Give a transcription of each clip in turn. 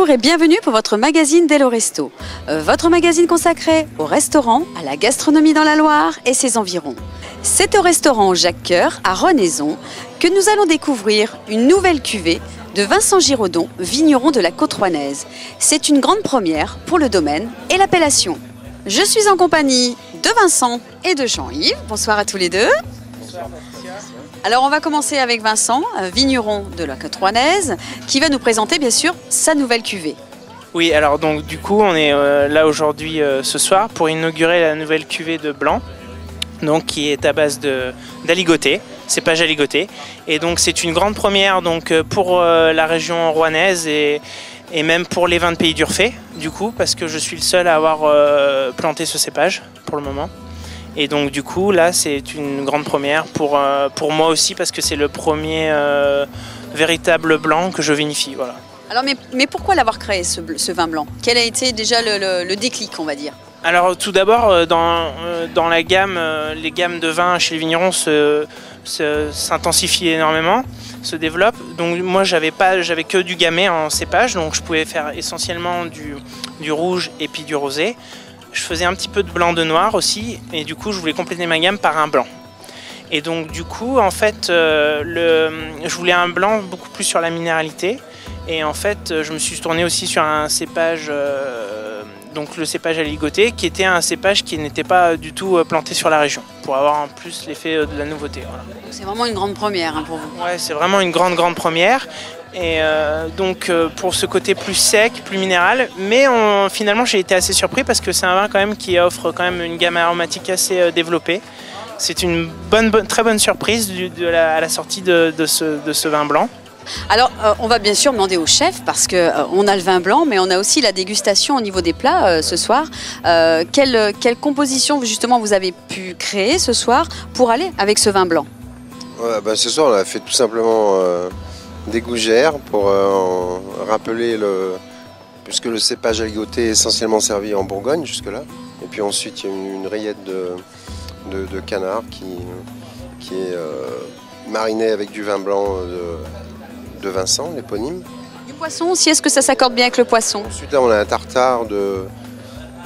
Bonjour et bienvenue pour votre magazine Dello Resto, votre magazine consacré au restaurant, à la gastronomie dans la Loire et ses environs. C'est au restaurant Jacques Coeur à Renaison que nous allons découvrir une nouvelle cuvée de Vincent Giraudon, vigneron de la Côte Rouennaise. C'est une grande première pour le domaine et l'appellation. Je suis en compagnie de Vincent et de Jean-Yves. Bonsoir à tous les deux. Bonsoir. Alors on va commencer avec Vincent, vigneron de la Côte Rouennaise, qui va nous présenter bien sûr sa nouvelle cuvée. Oui, alors donc du coup on est là aujourd'hui ce soir pour inaugurer la nouvelle cuvée de blanc, donc qui est à base d'aligoté, cépage aligoté, et donc c'est une grande première donc pour la région rouennaise et même pour les vins de Pays d'Urfé du coup, parce que je suis le seul à avoir planté ce cépage pour le moment. Et donc du coup là c'est une grande première pour moi aussi, parce que c'est le premier véritable blanc que je vinifie. Voilà. Alors mais pourquoi l'avoir créé ce vin blanc? Quel a été déjà le déclic, on va dire? Alors tout d'abord dans la gamme, les gammes de vins chez les vignerons s'intensifient énormément, se développent. Donc moi j'avais que du gamay en cépage, donc je pouvais faire essentiellement du rouge et puis du rosé. Je faisais un petit peu de blanc de noir aussi, et du coup je voulais compléter ma gamme par un blanc. Et donc du coup en fait je voulais un blanc beaucoup plus sur la minéralité, et en fait je me suis tourné aussi sur un cépage, donc le cépage aligoté, qui était un cépage qui n'était pas du tout planté sur la région, pour avoir en plus l'effet de la nouveauté. Voilà. C'est vraiment une grande première pour vous. Ouais, c'est vraiment une grande première. Et donc pour ce côté plus sec, plus minéral, mais finalement j'ai été assez surpris, parce que c'est un vin quand même qui offre quand même une gamme aromatique assez développée. C'est une très bonne surprise à la sortie de ce vin blanc. Alors on va bien sûr demander au chef, parce qu'on a le vin blanc, mais on a aussi la dégustation au niveau des plats ce soir. Quelle composition justement vous avez pu créer ce soir pour aller avec ce vin blanc? Ouais, ce soir on a fait tout simplement des gougères pour rappeler puisque le cépage aligoté est essentiellement servi en Bourgogne jusque-là. Et puis ensuite il y a une rillette de canard qui est marinée avec du vin blanc de Vincent, l'éponyme. Du poisson aussi, est-ce que ça s'accorde bien avec le poisson? Ensuite là on a un tartare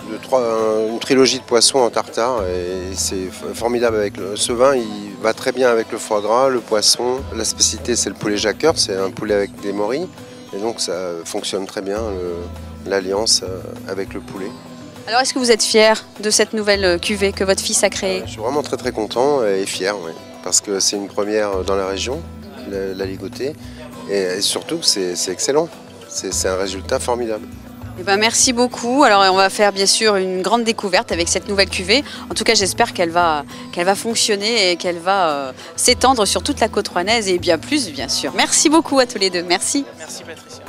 une trilogie de poissons en tartare, et c'est formidable avec ce vin. Il va très bien avec le foie gras, le poisson. La spécialité c'est le poulet Jacques Coeur, c'est un poulet avec des morilles, et donc ça fonctionne très bien l'alliance avec le poulet. Alors est-ce que vous êtes fier de cette nouvelle cuvée que votre fils a créée? Je suis vraiment très content et fier, oui, parce que c'est une première dans la région, l'aligoté, et surtout c'est excellent, c'est un résultat formidable. Eh ben, merci beaucoup. Alors on va faire bien sûr une grande découverte avec cette nouvelle cuvée. En tout cas j'espère qu'elle va fonctionner et qu'elle va s'étendre sur toute la Côte Rouennaise et bien plus bien sûr. Merci beaucoup à tous les deux. Merci. Merci Patricia.